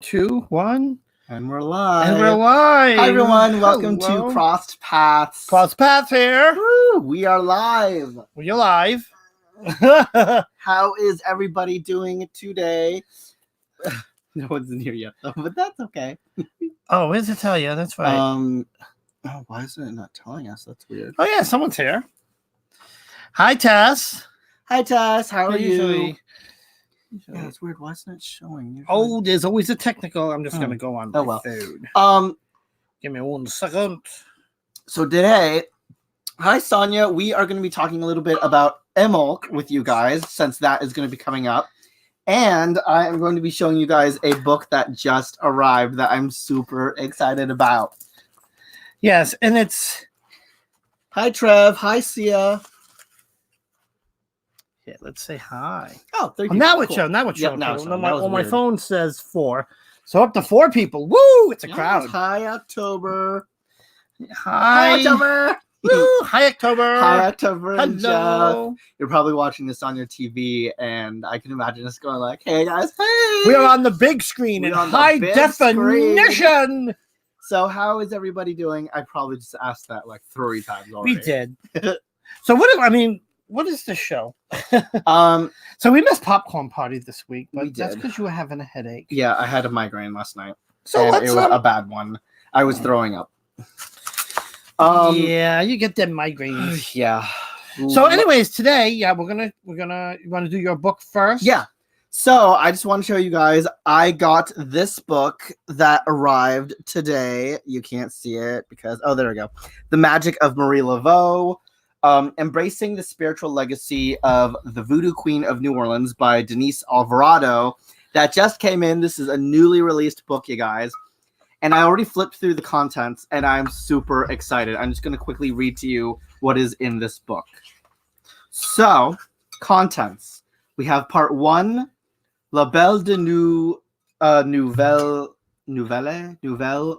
2, 1. And we're live. Hi, everyone. Welcome to Crossed Paths. Crossed Paths here. Woo, we are live. We're live. How is everybody doing today? No one's in here yet, though, but that's okay. Oh, where's it tell you? That's right. Oh, why is it not telling us? That's weird. Oh, yeah, someone's here. Hi, Tess. Hi, Tess. How are you? Usually. Yeah, it's weird. Why isn't it showing? Oh, there's always a technical. I'm just gonna go on my food. Give me 1 second. So today, hi Sonia. We are going to be talking a little bit about Imbolc with you guys, since that is going to be coming up, and I am going to be showing you guys a book that just arrived that I'm super excited about. Yes, and it's. Hi Trev. Hi Sia. Yeah, let's say hi. Oh, there you go. Now it's showing. Now it's showing. Now my phone says 4. So up to 4 people. Woo! It's a crowd. Hi, October. Hi, October. Woo! Hi, October. Hi, October. Hello. Jeff. You're probably watching this on your TV, and I can imagine us going like, "Hey guys, hey!" We are on the big screen in high definition. So, how is everybody doing? I probably just asked that like 3 times already. We did. So what is the show? So we missed popcorn party this week, but that's because you were having a headache. Yeah, I had a migraine last night. So it was a bad one. I was throwing up. Yeah, you get them migraines. Yeah. So, anyways, today, you want to do your book first? Yeah. So I just want to show you guys. I got this book that arrived today. You can't see it because there we go. The Magic of Marie Laveau. Embracing the Spiritual Legacy of the Voodoo Queen of New Orleans by Denise Alvarado. That just came in. This is a newly released book, you guys. And I already flipped through the contents, and I'm super excited. I'm just going to quickly read to you what is in this book. So, contents. We have part 1, La Belle de Nouvelle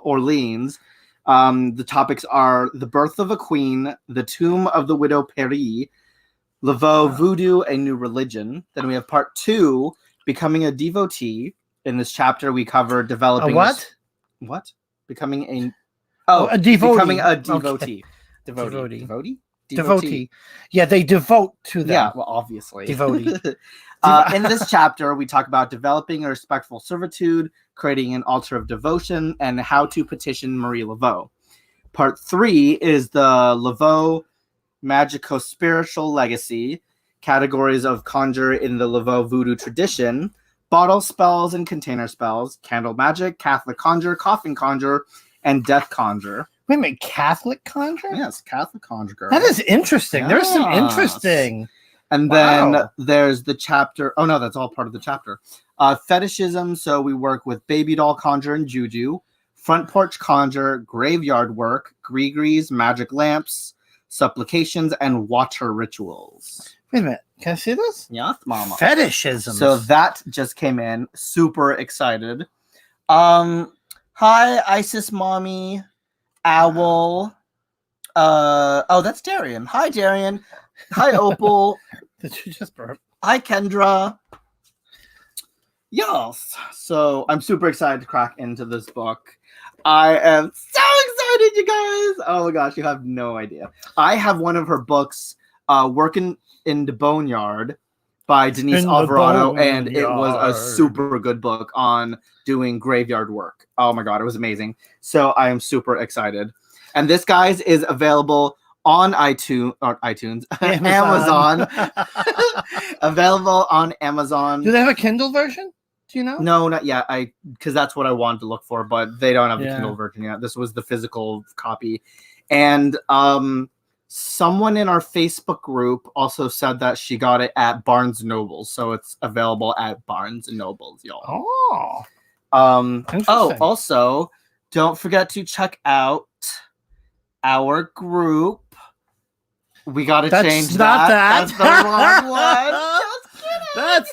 Orleans. The topics are The Birth of a Queen, The Tomb of the Widow Peri, Laveau Voodoo, A New Religion. Then we have part 2, Becoming a Devotee. In this chapter, we cover developing... A what? What? Becoming a... a devotee. Becoming a devotee. Okay. Devotee. Yeah, they devote to them. Yeah, well, obviously. Devotee. In this chapter, we talk about developing a respectful servitude, creating an altar of devotion, and how to petition Marie Laveau. Part 3 is the Laveau Magico Spiritual Legacy, categories of conjure in the Laveau voodoo tradition, bottle spells and container spells, candle magic, Catholic conjure, coffin conjure, and death conjure. Wait a minute, Catholic conjure? Yes, Catholic conjure. Girl. That is interesting. Yes. There's some interesting. And then there's the chapter. Oh, no, that's all part of the chapter. Fetishism. So we work with baby doll conjure and juju, front porch conjure, graveyard work, gree-grees, magic lamps, supplications, and water rituals. Wait a minute. Can I see this? Yes, mama. Fetishism. So that just came in. Super excited. Hi, Isis Mommy. Owl. That's Darian. Hi, Darian. Hi, Opal. Did you just burp? Hi, Kendra. Yes. So I'm super excited to crack into this book. I am so excited, you guys. Oh my gosh, you have no idea. I have one of her books, Working in the Boneyard by Denise Alvarado, and it was a super good book on doing graveyard work. Oh my god, it was amazing. So I am super excited. And this, guys, is available on iTunes, Amazon. Available on Amazon. Do they have a Kindle version? Do you know? No, not yet. Because that's what I wanted to look for, but they don't have the Kindle version yet. This was the physical copy. And someone in our Facebook group also said that she got it at Barnes & Noble, so it's available at Barnes & Nobles, y'all. Also, don't forget to check out our group. We gotta change that. That's the wrong one. Just kidding. That's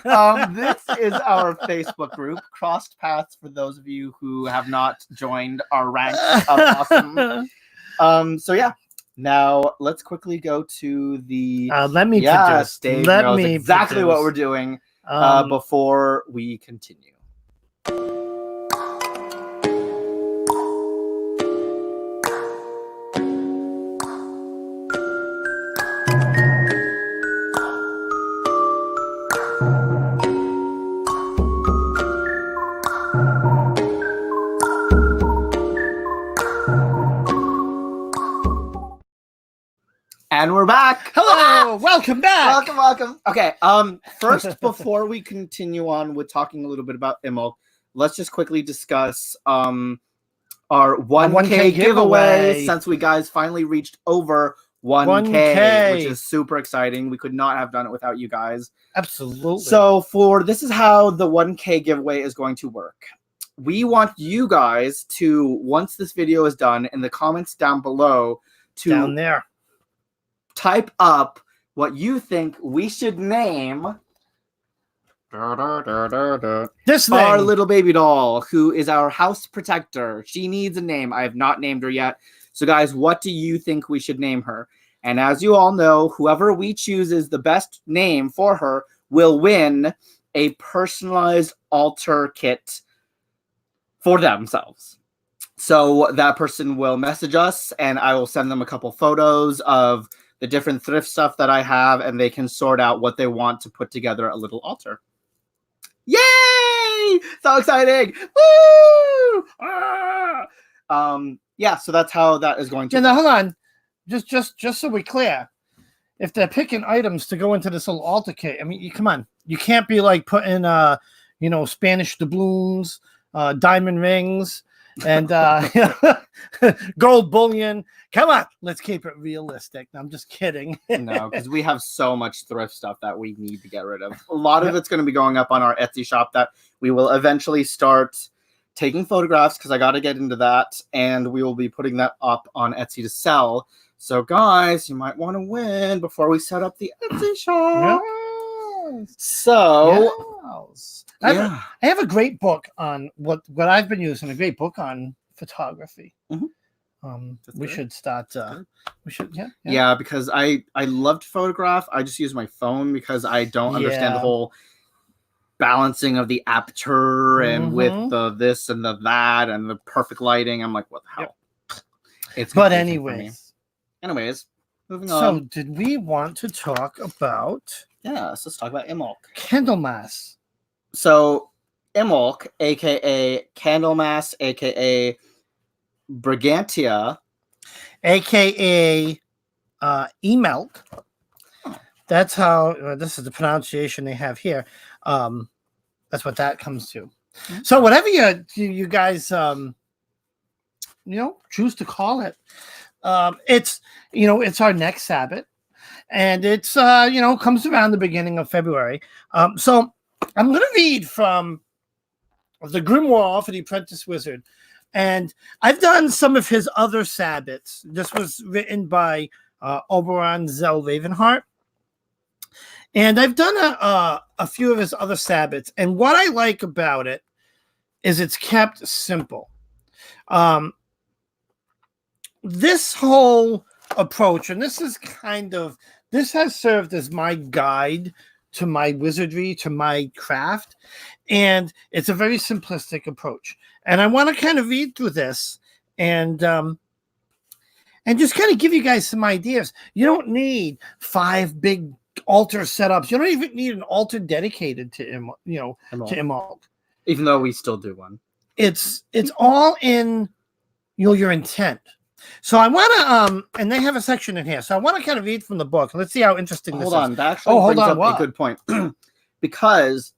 the one. This is our Facebook group, Crossed Paths, for those of you who have not joined our ranks of awesome. So yeah. Now let's quickly go to the stage. Let me exactly what we're doing before we continue. And we're back. Hello, welcome back. Welcome. Okay. First, before we continue on with talking a little bit about Imbolc, let's just quickly discuss our 1K giveaway. Since we guys finally reached over 1K, which is super exciting. We could not have done it without you guys. Absolutely. So this is how the 1K giveaway is going to work. We want you guys to, once this video is done, in the comments down below, to down there type up what you think we should name this thing. Our little baby doll, who is our house protector. She needs a name. I have not named her yet. So guys, what do you think we should name her? And as you all know, whoever we choose is the best name for her will win a personalized altar kit for themselves. So that person will message us and I will send them a couple photos of the different thrift stuff that I have, and they can sort out what they want to put together a little altar. Yay! So exciting! Woo! Yeah, so that's how that is going to work. Now hold on. Just so we're clear. If they're picking items to go into this little altar kit, I mean, come on. You can't be like putting Spanish doubloons, diamond rings, and gold bullion. Come on, let's keep it realistic. I'm just kidding. No, because we have so much thrift stuff that we need to get rid of. A lot of it's going to be going up on our Etsy shop that we will eventually start taking photographs, because I got to get into that, and we will be putting that up on Etsy to sell. So guys, you might want to win before we set up the Etsy shop. Yes. So yes. I have a great book on what I've been using, a great book on photography. Mm-hmm. We should start. Yeah, because I love to photograph. I just use my phone because I don't understand the whole balancing of the aperture and with the this and the that and the perfect lighting. I'm like, what the hell? It's but anyways, moving on. So did we want to talk about? Yeah, so let's talk about Imbolc. Candlemass. So Imbolc, aka Candlemass, aka Brigantia, aka Imbolc. That's how this is the pronunciation they have here. That's what that comes to. Mm-hmm. So whatever you guys choose to call it, it's our next Sabbath, and it's comes around the beginning of February. So I'm going to read from the Grimoire for the Apprentice Wizard. And I've done some of his other Sabbats. This was written by Oberon Zell Ravenheart. And I've done a few of his other Sabbats. And what I like about it is it's kept simple. This whole approach, and this has served as my guide to my wizardry, to my craft. And it's a very simplistic approach. And I want to kind of read through this and just kind of give you guys some ideas. You don't need 5 big altar setups. You don't even need an altar dedicated to Imbolc. Even though we still do one. It's all in your intent. So I want to and they have a section in here. So I want to kind of read from the book. Let's see how interesting this is. Hold on, that actually brings up a good point. Because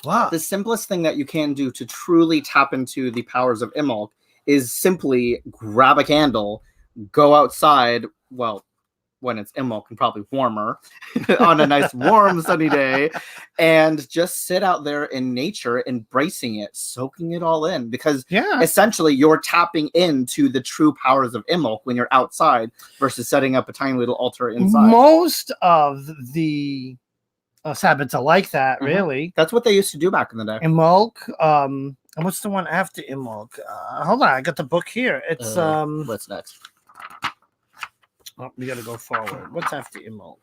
what? The simplest thing that you can do to truly tap into the powers of Imbolc is simply grab a candle, go outside, well, when it's Imbolc and probably warmer, on a nice warm sunny day, and just sit out there in nature, embracing it, soaking it all in. Because essentially you're tapping into the true powers of Imbolc when you're outside versus setting up a tiny little altar inside. Most of the Sabbats are like that, really. That's what they used to do back in the day. Imbolc, and what's the one after Imbolc? Hold on, I got the book here. It's what's next? Oh, we got to go forward. What's after Imbolc?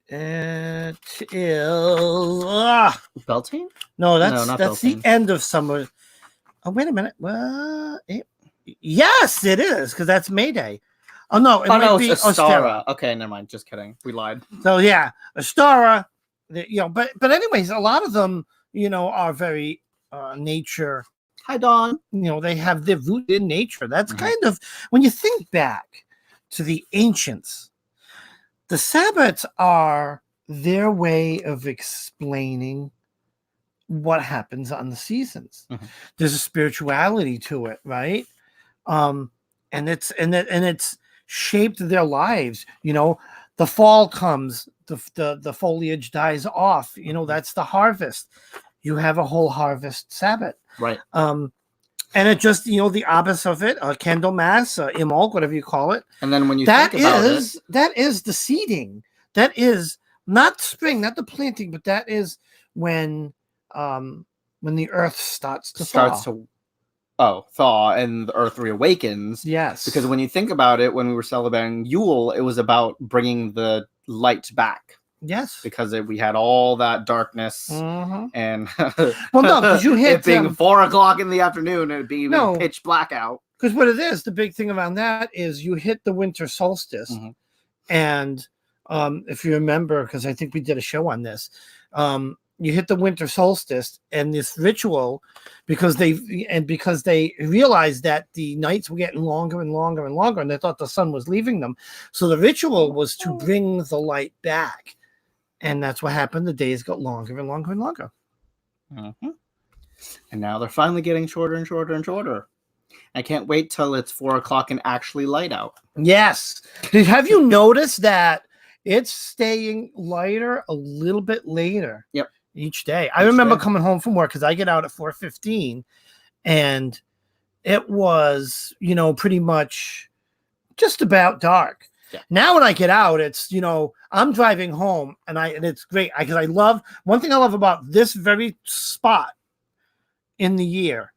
It is Beltane? No, that's the end of summer. Oh, wait a minute. Yes, it is, because that's Mayday. Oh no, it's Ostara. Okay, never mind. Just kidding. We lied. So yeah, Ostara. But anyways, a lot of them, are very nature. Hi, Dawn. They have their root in nature. That's kind of when you think back to the ancients. The Sabbats are their way of explaining what happens on the seasons. Mhm. There's a spirituality to it, right? And it's shaped their lives. You know, the fall comes, the foliage dies off. You know, that's the harvest. You have a whole harvest Sabbath. Right. And it just, you know, the opposite of it, Candlemass, Imbolc, whatever you call it. And then when you That think about is that is the seeding. That is not spring, not the planting, but that is when the earth starts to thaw and the earth reawakens. Yes. Because when you think about it, when we were celebrating Yule, it was about bringing the light back. Yes. Because we had all that darkness and well, no, because you hit it being 4 o'clock in the afternoon and it being pitch black out. Because what it is, the big thing around that is you hit the winter solstice, and if you remember, because I think we did a show on this, you hit the winter solstice, and this ritual, because they realized that the nights were getting longer and longer and longer, and they thought the sun was leaving them, so the ritual was to bring the light back. And that's what happened. The days got longer and longer and longer. And now they're finally getting shorter and shorter and shorter. I can't wait till it's 4 o'clock and actually light out. Yes. Have you noticed that it's staying lighter a little bit later? Yep. Each day. I remember coming home from work because I get out at 4:15, and it was, you know, pretty much just about dark. Yeah. Now when I get out, it's, you know, I'm driving home and it's great because I love, one thing I love about this very spot in the year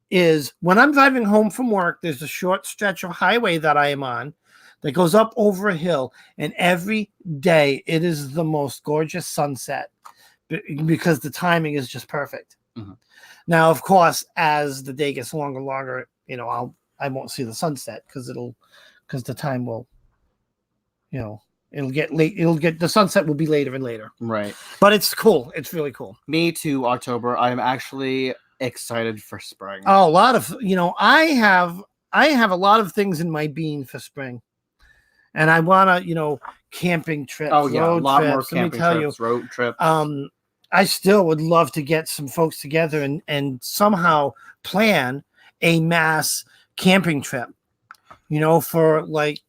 is when I'm driving home from work, there's a short stretch of highway that I am on that goes up over a hill, and every day it is the most gorgeous sunset because the timing is just perfect. Now, of course, as the day gets longer and longer, you know, I won't see the sunset because the time will, you know, it'll get late. The sunset will be later and later. Right. But it's cool. It's really cool. Me too, October. I'm actually excited for spring. Oh, a lot of, you know, I have a lot of things in my bean for spring. And I want to, you know, camping trips. Oh, yeah. A lot more trips. camping trips, road trips. I still would love to get some folks together and somehow plan a mass camping trip, you know, for like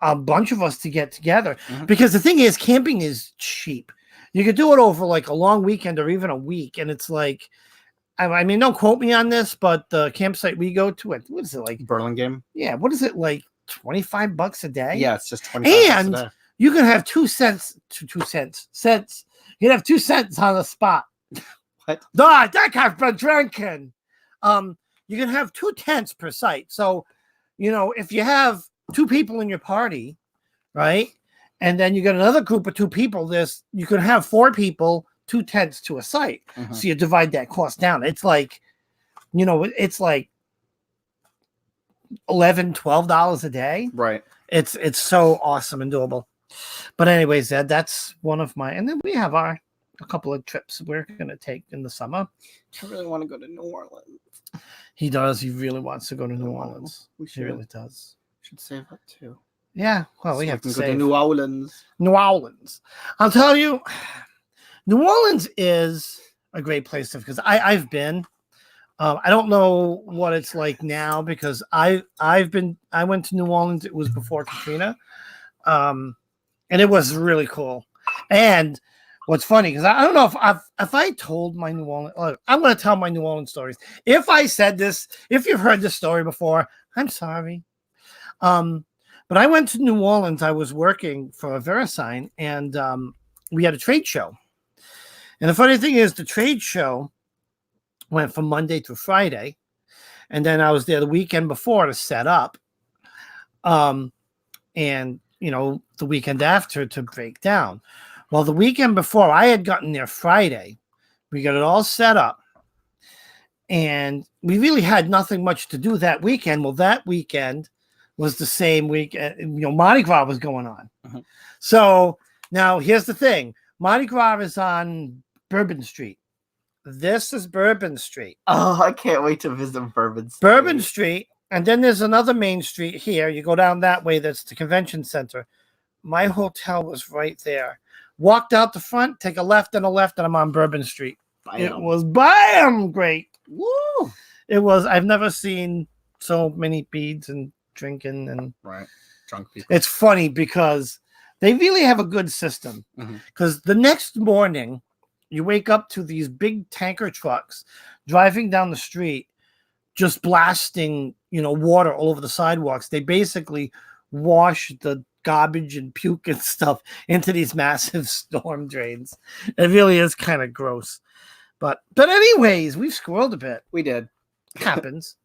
a bunch of us to get together. Because the thing is, camping is cheap. You could do it over like a long weekend or even a week. And it's like, I mean, don't quote me on this, but the campsite we go to, what is it like? Burlingame? Yeah. What is it like? $25 a day? Yeah, it's just 25 bucks a day. You can have 2 cents. You can have 2 cents on the spot. What? That I've been drinking. You can have 2 tents per site. So, you know, if you have 2 people in your party, right, and then you get another group of 2 people, you can have 4 people, 2 tents to a site. So you divide that cost down. It's like, you know, it's like $11-12 a day. Right. It's so awesome and doable. But anyways, Ed, that's one of my, and then we have a couple of trips we're gonna take in the summer. I really want to go to New Orleans. He does. He really wants to go to New Orleans. He really does. Should save up too. Yeah. Well, we have to go save. to New Orleans. New Orleans. I'll tell you, New Orleans is a great place because I've been. I don't know what it's like now because I went to New Orleans. It was before Katrina, and it was really cool. And what's funny because I don't know if I told my New Orleans. I'm going to tell my New Orleans stories. If I said this, if you've heard this story before, I'm sorry. But I went to New Orleans. I was working for a VeriSign, and we had a trade show. And the funny thing is, the trade show went from Monday through Friday, and then I was there the weekend before to set up, and you know, the weekend after to break down. Well, the weekend before, I had gotten there Friday. We got it all set up, and we really had nothing much to do that weekend. Well, that weekend was the same week, you know, Mardi Gras was going on. So now here's the thing: Mardi Gras is on Bourbon Street. This is Bourbon Street. Oh, I can't wait to visit Bourbon Street. Bourbon Street And then there's another main street here. You go down that way, that's the convention center. My hotel was right there. Walked out the front, take a left, and I'm on Bourbon Street. Bam. It was bam great. Woo! It was. I've never seen so many beads and drinking and Right. Drunk people. it's funny because they really have a good system. Because the next morning, you wake up to these big tanker trucks driving down the street, just blasting, water all over the sidewalks. They basically wash the garbage and puke and stuff into these massive storm drains. It really is kind of gross. But anyways, we've squirreled a bit. We did. Happens.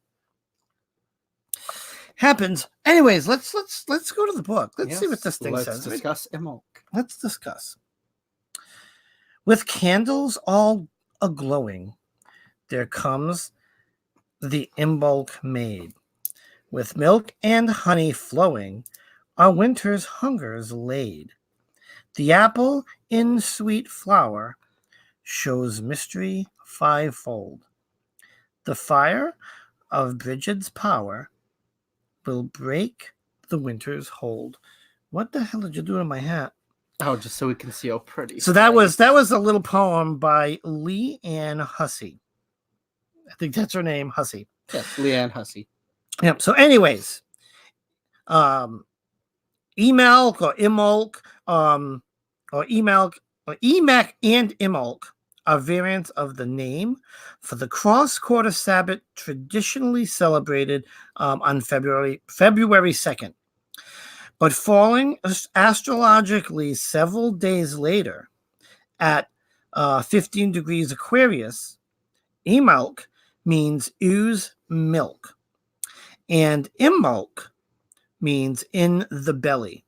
Anyways, let's go to the book. Let's see what this thing says. Let's discuss Imbolc. Let's discuss. With candles all a-glowing, there comes the Imbolc maid. With milk and honey flowing, our winter's hunger's laid. The apple in sweet flower shows mystery fivefold. The fire of Brigid's power will break the winter's hold. What the hell did you do to my hat? Oh, just so we can see how pretty. So that was a little poem by Leigh Ann Hussey. I think that's her name, Hussey. Yes, Leanne Hussey. Yep. So, anyways, Emalc or Imbolc, or Emalc, or Emac and Imbolc are variants of the name for the cross-quarter Sabbath traditionally celebrated on February 2nd. But falling astrologically several days later at 15 degrees Aquarius, Emalc means ooze milk, and Imbolc means in the belly,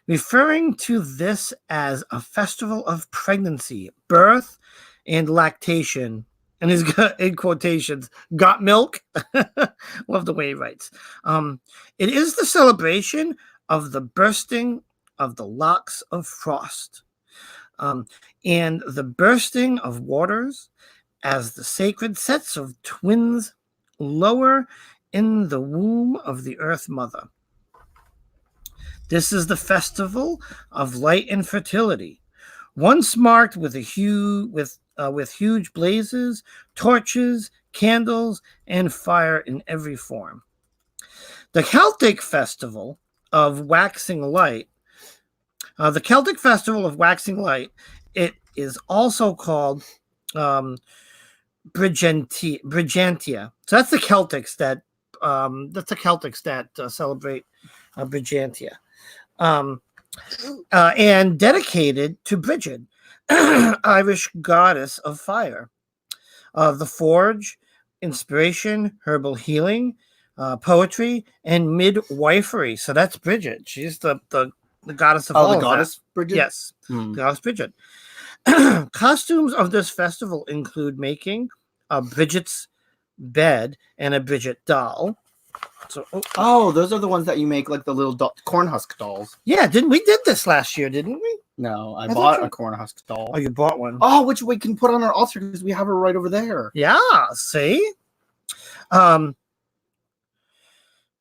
referring to this as a festival of pregnancy, birth, and lactation. And he's got, in quotations, got milk. Love the way he writes. It is the celebration of the bursting of the locks of frost, and the bursting of waters as the sacred sets of twins lower in the womb of the earth mother. This is the festival of light and fertility, once marked with huge blazes, torches, candles, and fire in every form. The Celtic festival of waxing light, it is also called Brigantia. So that's the Celtics that celebrate Brigantia, and dedicated to Brigid, Irish goddess of fire, the forge, inspiration, herbal healing, poetry, and midwifery. So that's Brigid. She's the goddess of all the of goddess that. Brigid? Yes, the goddess Brigid. Costumes of this festival include making a Bridget's bed and a Bridget doll. So, those are the ones that you make, like the little corn husk dolls. Yeah, we did this last year, didn't we? No, I bought a corn husk doll. Oh, you bought one? Oh, which we can put on our altar because we have her right over there. Yeah, see? Hold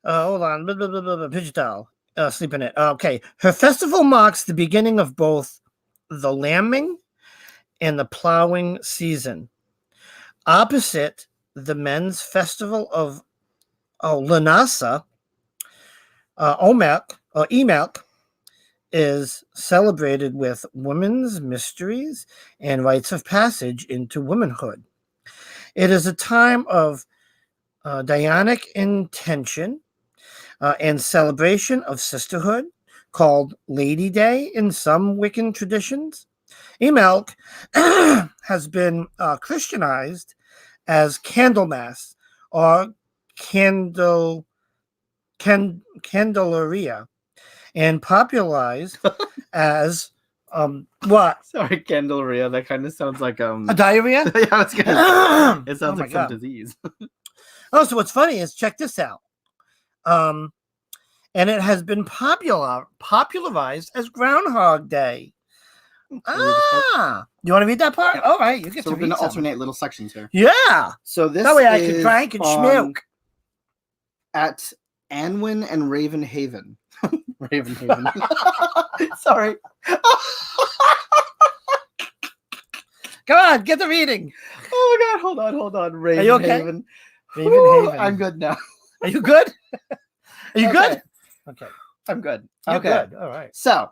on. Bridget doll. Sleep in it. Okay. Her festival marks the beginning of both the lambing and the plowing season. Opposite the men's festival of Lanasa, Emalc is celebrated with women's mysteries and rites of passage into womanhood. It is a time of Dianic intention and celebration of sisterhood, called Lady Day in some Wiccan traditions. Emalc has been Christianized as Candlemass or Candelaria, and popularized as what? Sorry, Candelaria. That kind of sounds like A diarrhea? yeah, I was gonna say, it sounds my like some God. disease. So what's funny is, check this out. And it has been popularized as Groundhog Day. You want to read that part? Yeah. All right, you get So to we're read going to something. alternate little sections here. Yeah. So this That way I can is crank and on schmoke. at Anwin and Ravenhaven. Ravenhaven. Sorry. Come on, get the reading. Oh my God, hold on. Ravenhaven. Are you okay? Whew, Ravenhaven. I'm good now. Are you good? Are you good? Okay. I'm good. You're Okay. good. All right. So,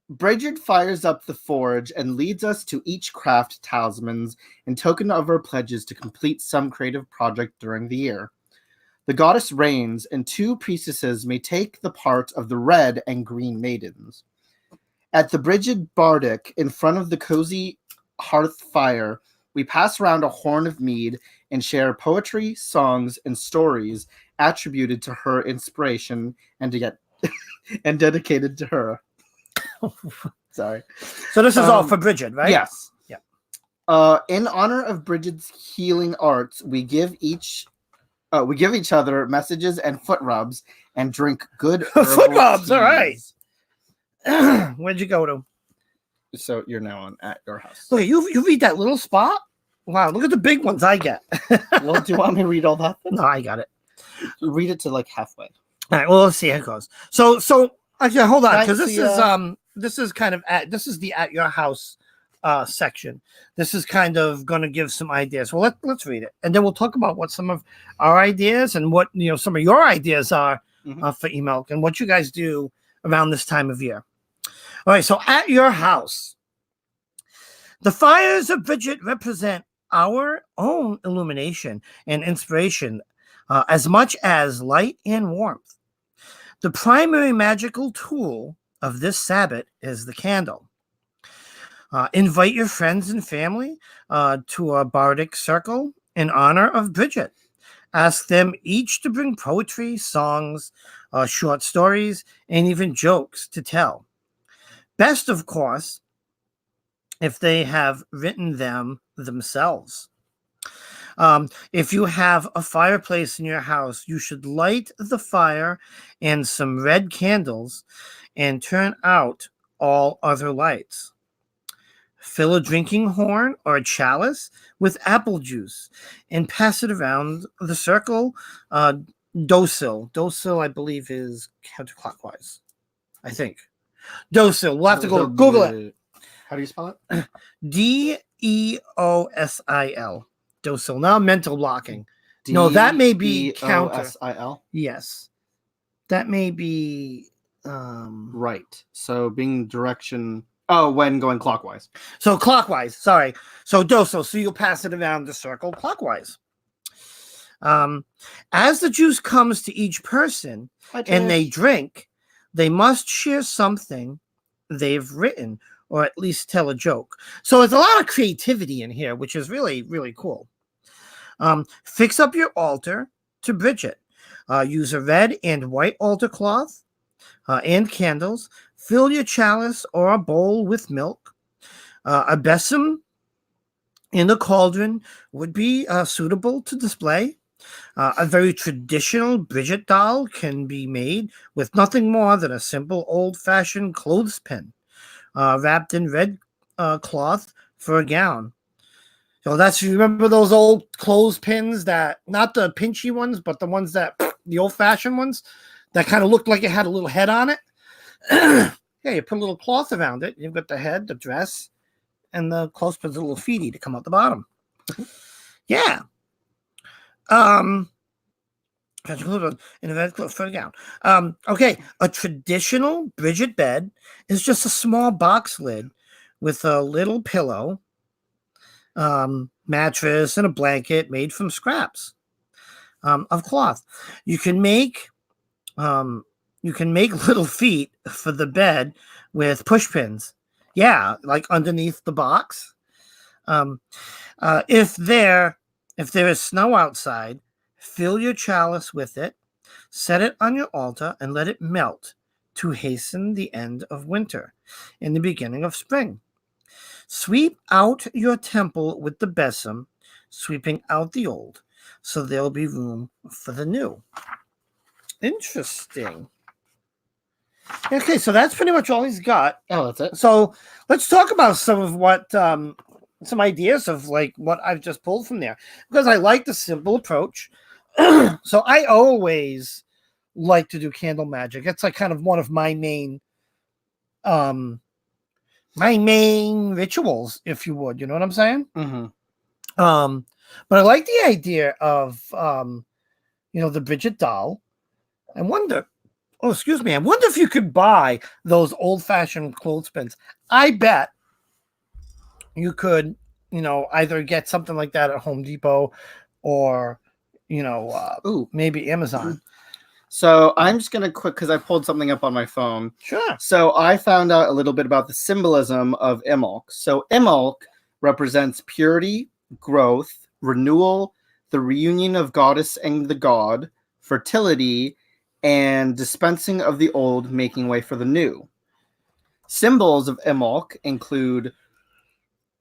Bridget fires up the forge and leads us to each craft talismans in token of our pledges to complete some creative project during the year. The goddess reigns, and 2 priestesses may take the part of the red and green maidens. At the Bridget Bardic, in front of the cozy hearth fire, we pass around a horn of mead and share poetry, songs, and stories attributed to her inspiration and and dedicated to her. Sorry. So this is all for Bridget, right? Yes. Yeah. In honor of Bridget's healing arts, we give each other messages and foot rubs and drink good Foot rubs. teas. All right. Where'd you go to? So you're now on at your house. Look, you read that little spot? Wow, look at the big ones I get. Well, do you want me to read all that? No, I got it. Read it to like halfway. All right, well, let's see how it goes. So actually, hold on, because this is this is the at your house section. This is kind of going to give some ideas. Well, let's read it, and then we'll talk about what some of our ideas and what some of your ideas are for Imbolc and what you guys do around this time of year. All right, so at your house, the fires of Bridget represent our own illumination and inspiration as much as light and warmth. The primary magical tool of this Sabbath is the candle. Invite your friends and family to a bardic circle in honor of Bridget. Ask them each to bring poetry, songs, short stories, and even jokes to tell. Best, of course, if they have written them themselves. If you have a fireplace in your house, you should light the fire and some red candles and turn out all other lights. Fill a drinking horn or a chalice with apple juice and pass it around the circle. Docile. Docile, I believe, is counterclockwise. I think. Docile. We'll have to go Google it. How do you spell it? Deosil. Docile. Now mental blocking. No, that may be counter. Deosil. Yes. That may be right. So being direction. Oh, when going clockwise. So clockwise. Sorry. So docile. So you'll pass it around the circle clockwise. As the juice comes to each person and they drink, they must share something they've written or at least tell a joke. So it's a lot of creativity in here, which is really, really cool. Fix up your altar to Bridget. Use a red and white altar cloth and candles. Fill your chalice or a bowl with milk. A besom in the cauldron would be suitable to display. A very traditional Bridget doll can be made with nothing more than a simple old-fashioned clothespin wrapped in red cloth for a gown. So you remember those old clothespins that, not the pinchy ones, but the ones that, the old-fashioned ones that kind of looked like it had a little head on it. Yeah, you put a little cloth around it. You've got the head, the dress, and the clothespin's a little feety to come out the bottom. Yeah. In a red cloth for a gown. Okay, a traditional Bridget bed is just a small box lid with a little pillow, mattress, and a blanket made from scraps of cloth. You can make little feet for the bed with push pins. Yeah, like underneath the box. If there is snow outside, fill your chalice with it, set it on your altar, and let it melt to hasten the end of winter and the beginning of spring. Sweep out your temple with the besom, sweeping out the old, so there'll be room for the new. Interesting. Okay, so that's pretty much all he's got. Oh, that's it. So let's talk about some of what some ideas of like what I've just pulled from there, because I like the simple approach. So I always like to do candle magic. It's like kind of one of um my main rituals, if you would. You know what I'm saying? Mm-hmm. But I like the idea of the Bridget doll. I wonder. Oh, excuse me. I wonder if you could buy those old-fashioned clothespins. I bet you could, either get something like that at Home Depot or, Ooh. maybe Amazon. So I'm just going to quick, because I pulled something up on my phone. Sure. So I found out a little bit about the symbolism of Imbolc. So Imbolc represents purity, growth, renewal, the reunion of goddess and the god, fertility, and dispensing of the old, making way for the new. Symbols of Imbolc include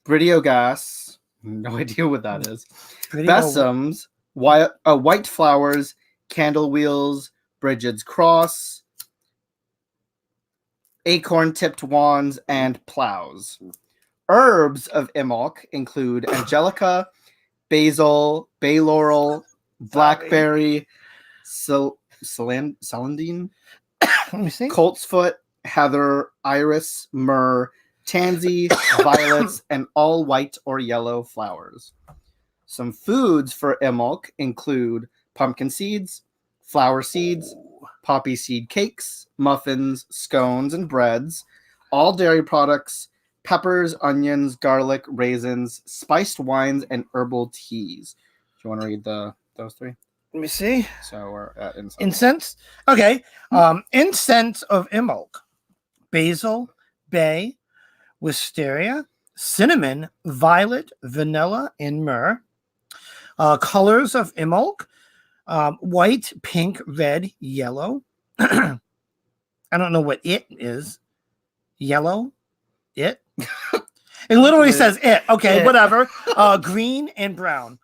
Bridiogas, no idea what that is, besoms, white flowers, candle wheels, Bridget's cross, acorn-tipped wands, and plows. Herbs of Imbolc include angelica, basil, bay laurel, blackberry, celandine, Let me see. coltsfoot, heather, iris, myrrh, tansy, violets, and all white or yellow flowers. Some foods for Imbolc include pumpkin seeds, flower seeds, poppy seed cakes, muffins, scones, and breads, all dairy products, peppers, onions, garlic, raisins, spiced wines, and herbal teas. Do you want to read those three? Let me see. So we're at incense. Incense. Okay. Incense of Imbolc: basil, bay, wisteria, cinnamon, violet, vanilla, and myrrh. Colors of Imbolc: white, pink, red, yellow. I don't know what it is. Yellow? It? It literally says it. Okay, whatever. Green and brown.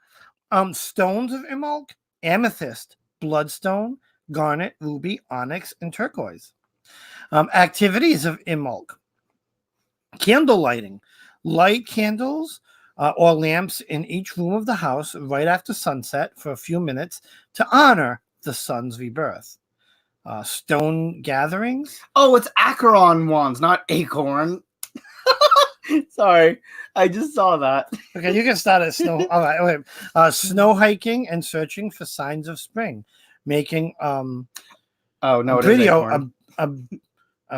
Stones of Imbolc: amethyst, bloodstone, garnet, ruby, onyx, and turquoise. Activities of Imbolc: candle lighting. Light candles or lamps in each room of the house right after sunset for a few minutes to honor the sun's rebirth. Stone gatherings. Oh, it's acheron wands, not acorn. Sorry, I just saw that. Okay, you can start at snow. All right, okay. Snow hiking and searching for signs of spring, making Oh no, a it is acorn. a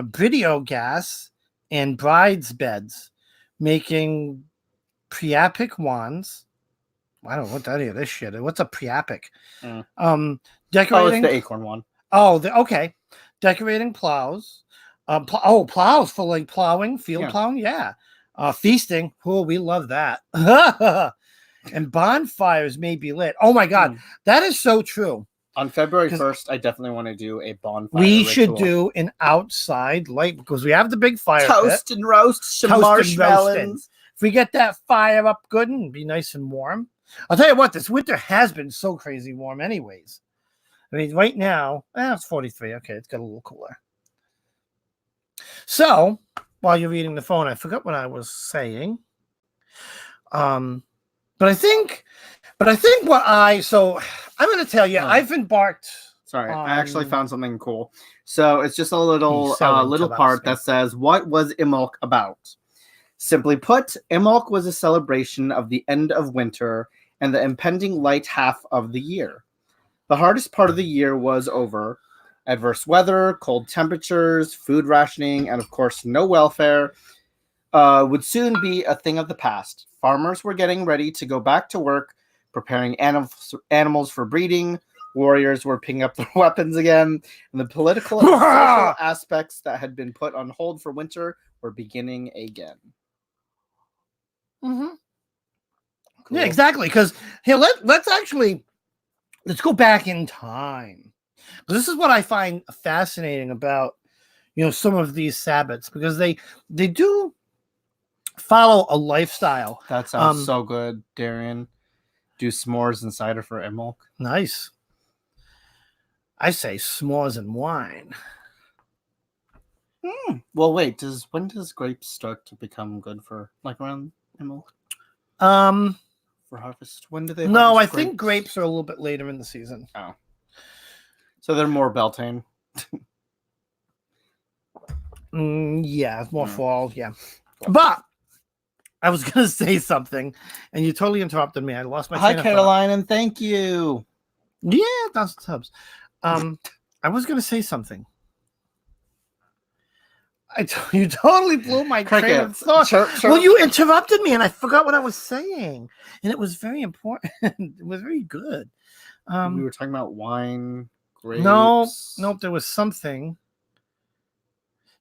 bridio gas and brides beds, making priapic wands. I don't know what any of this shit is. What's a priapic? Decorating. Oh, it's the acorn one. Oh, okay. Decorating plows. Plows for like plowing, field plowing. Yeah. Feasting. Oh, we love that. And bonfires may be lit. Oh my God. That is so true. On February 1st, I definitely want to do a bonfire. We should do an outside light because we have the big fire toast pit. And roast some marshmallows. If we get that fire up good and be nice and warm. I'll tell you what, this winter has been so crazy warm anyways. I mean, right now, it's 43. Okay, it's got a little cooler. So, while you're reading the phone, I forgot what I was saying. But I think so I'm going to tell you, I've embarked. Sorry, I actually found something cool. So it's just a little part that says, what was Imbolc about? Simply put, Imbolc was a celebration of the end of winter and the impending light half of the year. The hardest part of the year was over. Adverse weather, cold temperatures, food rationing, and of course, no welfare would soon be a thing of the past. Farmers were getting ready to go back to work, preparing animals for breeding. Warriors were picking up their weapons again, and the political and social aspects that had been put on hold for winter were beginning again. Mm-hmm. Cool. Yeah, exactly. Because here, let's go back in time. This is what I find fascinating about some of these Sabbats, because they do follow a lifestyle. That sounds so good, Darian. Do s'mores and cider for Imbolc. Nice. I say s'mores and wine. Well, wait. When does grapes start to become good for around Imbolc? for harvest? When do they? No, I harvest think grapes are a little bit later in the season. Oh, so they're more Beltane. Yeah, more fall. Yeah, but I was gonna say something, and you totally interrupted me. I lost my. Hi, train of Caroline, and thank you. Yeah, that's Tubbs. I was gonna say something. You totally blew my train of thought. Chirp. Well, you interrupted me, and I forgot what I was saying, and it was very important. It was very good. We were talking about wine, grapes. Nope, there was something.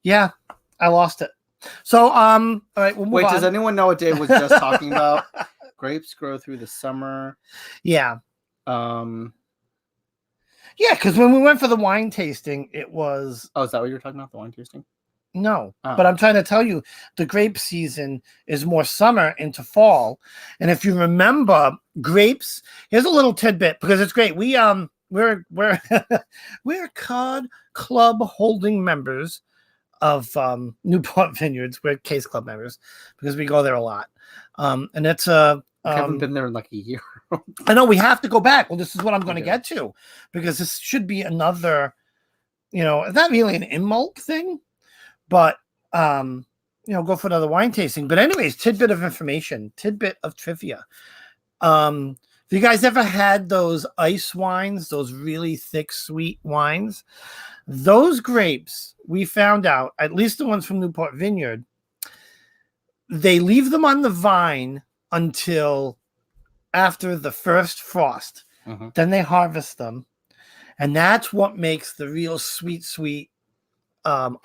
Yeah, I lost it. So, all right, we'll move Wait, on. does anyone know what Dave was just talking about? Grapes grow through the summer. Yeah. Yeah, because when we went for the wine tasting, it was. Oh, is that what you were talking about? The wine tasting? No, but I'm trying to tell you, the grape season is more summer into fall, and if you remember, grapes. Here's a little tidbit because it's great. We're we're card club holding members of Newport Vineyards. We're Case Club members because we go there a lot, and it's a. I haven't been there in like a year. I know we have to go back. Well, this is what I'm going to get to because this should be another. It's not really an Imbolc thing. But, go for another wine tasting. But anyways, tidbit of information, tidbit of trivia. Have you guys ever had those ice wines, those really thick, sweet wines? Those grapes, we found out, at least the ones from Newport Vineyard, they leave them on the vine until after the first frost. Mm-hmm. Then they harvest them. And that's what makes the real sweet,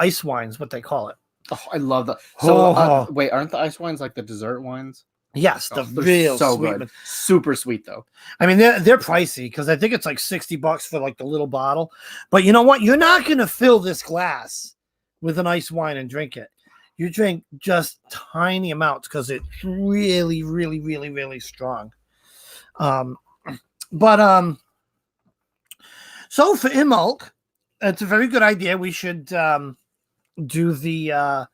ice wines, what they call it. Oh, I love that. So wait, aren't the ice wines like the dessert wines? Yes, the real so sweet good. ones. Super sweet though. I mean, they're pricey because I think it's like $60 for like the little bottle. But you know what? You're not gonna fill this glass with an ice wine and drink it. You drink just tiny amounts because it's really, really, really, really strong. So for Imbolc, it's a very good idea. We should do the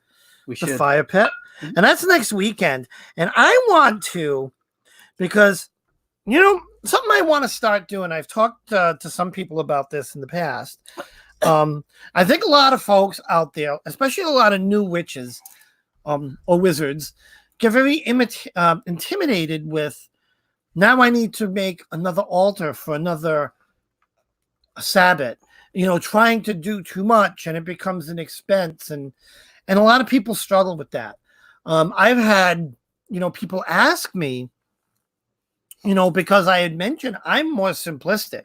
fire pit, and that's next weekend. And I want to, because something I want to start doing. I've talked to some people about this in the past. I think a lot of folks out there, especially a lot of new witches or wizards, get very intimidated with. Now I need to make another altar for another Sabbath. Trying to do too much and it becomes an expense, and a lot of people struggle with that. I've had people ask me, because I had mentioned I'm more simplistic.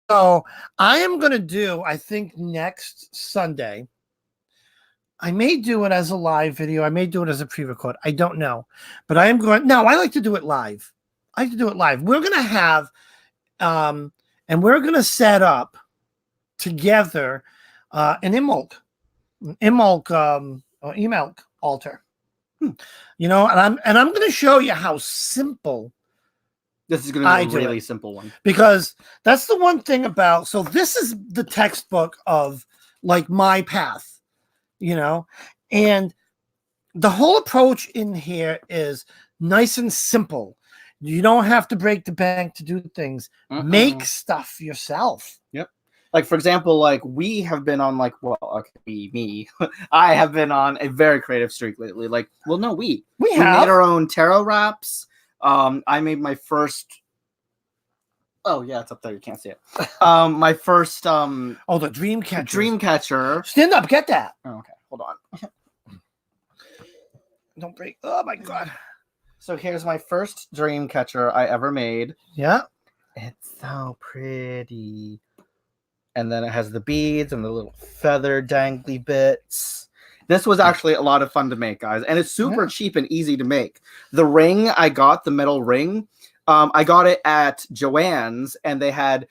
So I am going to do, I think next Sunday, I may do it as a live video. I may do it as a pre-record. I don't know, but I am going. No, I like to do it live. We're going to have, and we're going to set up together an Imbolc altar. And I'm going to show you how simple. This is going to be a really simple one, because that's the one thing about. So this is the textbook of like my path, and the whole approach in here is nice and simple. You don't have to break the bank to do things. Make stuff yourself. Yep. Like, for example, like we have been on me. I have been on a very creative streak lately. We made our own tarot wraps. I made my first. Oh yeah, it's up there. You can't see it. My first. The dream catcher. Dream catcher. Stand up. Get that. Oh, okay. Hold on. Don't break. Oh my god. So here's my first dream catcher I ever made. Yeah. It's so pretty. And then it has the beads and the little feather dangly bits. This was actually a lot of fun to make, guys. And it's super cheap and easy to make. The ring I got, the metal ring, I got it at Joann's. And they had,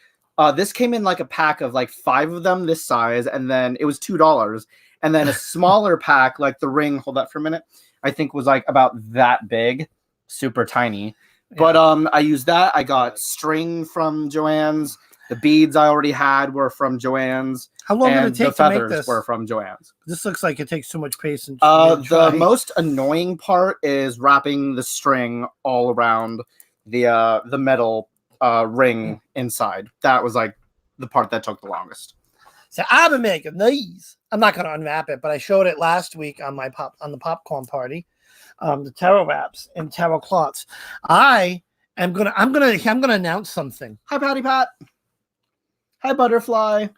this came in like a pack of like 5 of them this size. And then it was $2. And then a smaller pack, like the ring, hold that for a minute, I think was like about that big. Super tiny. But I used that. I got string from Joann's. The beads I already had were from Joann's. How long did it take to make this? The feathers were from Joann's. This looks like it takes too much patience. The most annoying part is wrapping the string all around the metal ring inside. That was like the part that took the longest. So I've been making these. I'm not going to unwrap it, but I showed it last week on the popcorn party. The tarot wraps and tarot cloths. I'm gonna announce something. Hi, Patty Pat. Hi, Butterfly.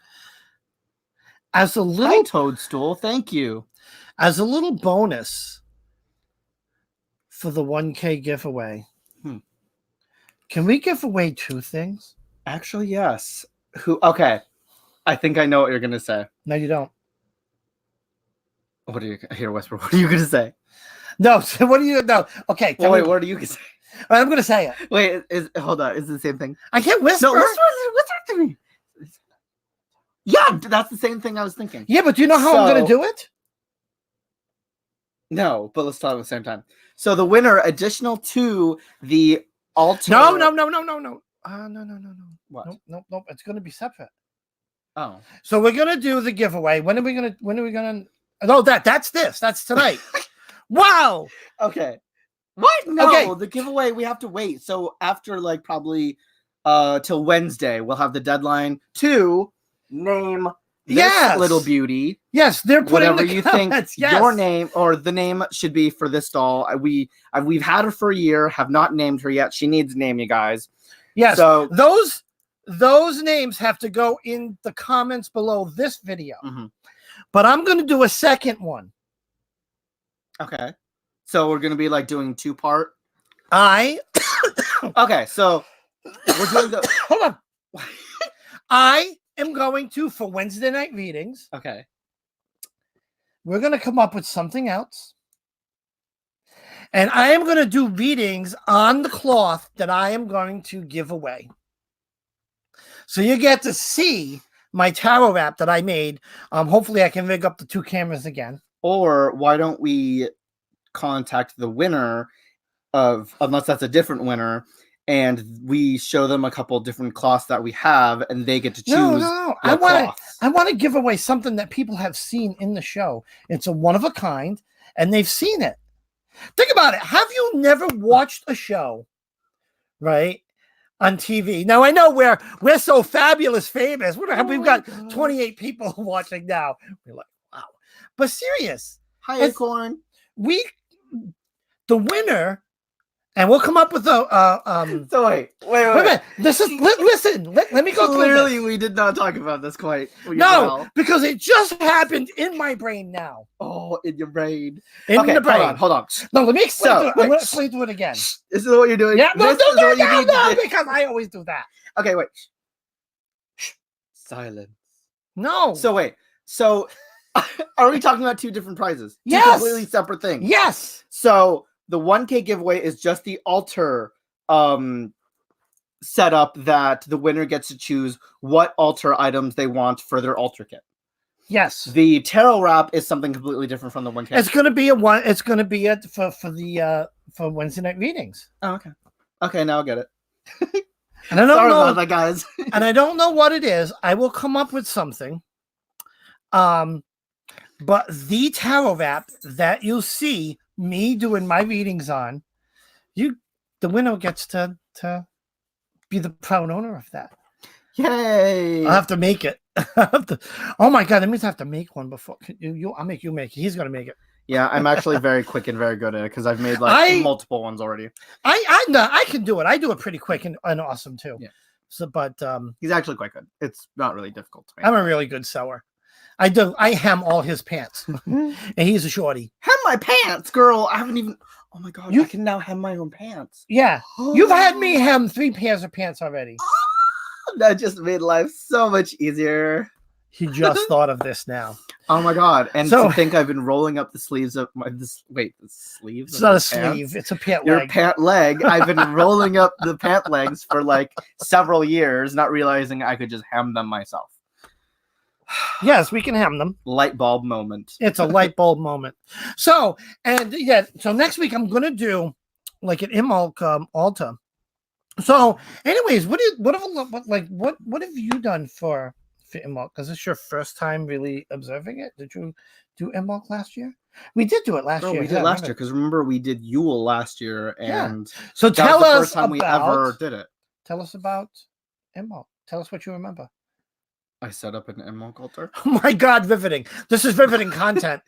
As a little Hi, Toadstool. Thank you. As a little bonus for the 1K giveaway, can we give away 2 things? Actually, yes. Okay. I think I know what you're gonna say. No, you don't. What are you here, Whisper? What are you gonna say? No, so what do you know? Okay, Well, wait, what are you gonna say? I'm gonna say it. Wait, hold on, is it the same thing? I can't whisper. No, whisper to me. Yeah, that's the same thing I was thinking. Yeah, but do you know how I'm gonna do it? No, but let's talk at the same time. So the winner, additional to the altar. No. No. What? Nope. It's gonna be separate. Oh. So we're gonna do the giveaway. When are we gonna? Oh, that's this. That's tonight. Wow. Okay. What? No, okay. The giveaway we have to wait. So after like probably till Wednesday, we'll have the deadline to name this little beauty. Yes, they're putting whatever you think your name or the name should be for this doll. We've had her for a year, have not named her yet. She needs a name, you guys. Yes. So those names have to go in the comments below this video. But I'm going to do a second one. Okay. So we're going to be like doing 2-part. Okay, so we're doing the hold on. I am going to, for Wednesday night readings. Okay. We're going to come up with something else. And I am going to do readings on the cloth that I am going to give away. So you get to see my tarot wrap that I made. Hopefully I can rig up the 2 cameras again. Or why don't we contact the winner unless that's a different winner, and we show them a couple different cloths that we have, and they get to choose. No. I want to give away something that people have seen in the show. It's a one of a kind, and they've seen it. Think about it. Have you never watched a show, right, on TV? Now I know we're so fabulous famous. We've got 28 people watching now. We're like, wow. But serious. Hi, Acorn. The winner, and we'll come up with a So wait a minute. Listen. Let me go. Clearly, we did not talk about this quite. No, because it just happened in my brain now. Oh, in your brain. In the brain. Hold on. No, let me explain. I'm going to explain to it again. This is what you're doing. Yeah, no, because I always do that. Okay, wait. Silence. No. So wait. So are we talking about 2 different prizes? Yes. 2 completely separate things. Yes. So the 1K giveaway is just the altar setup that the winner gets to choose what altar items they want for their altar kit. Yes. The tarot wrap is something completely different from the 1K. It's going to be It's going to be for Wednesday night readings. Oh, okay. Okay, now I get it. And I don't Sorry know about that, guys. And I don't know what it is. I will come up with something. But the tarot wrap that you'll see me doing my readings on, the winner gets to be the proud owner of that. Yay! I'll have to make it. Oh my god, that means I have to make one before I'll make you make it. He's gonna make it. Yeah, I'm actually very quick and very good at it because I've made multiple ones already. I can do it. I do it pretty quick and awesome too. Yeah. So, but he's actually quite good. It's not really difficult to make. I'm a really good sewer. I hem all his pants, and he's a shorty. Hem my pants, girl. I haven't even. Oh my god, I can now hem my own pants. Yeah, you've had me hem 3 pairs of pants already. That just made life so much easier. He just thought of this now. Oh my god! And to think I've been rolling up the sleeves of the sleeves. It's not a sleeve; it's a pant leg. Your pant leg. I've been rolling up the pant legs for like several years, not realizing I could just hem them myself. Yes, we can hem them. Light bulb moment. It's a light bulb moment. So next week I'm gonna do like an Imbolc altar. So, anyways, what have you done for for Imbolc? Is this your first time really observing it? Did you do Imbolc last year? We did do it last year. We did yeah, last remember. year because remember we did Yule last year, and So that tell was the us first time we ever did it. Tell us about Imbolc. Tell us what you remember. I set up an Imbolc altar. Oh my God, riveting! This is riveting content.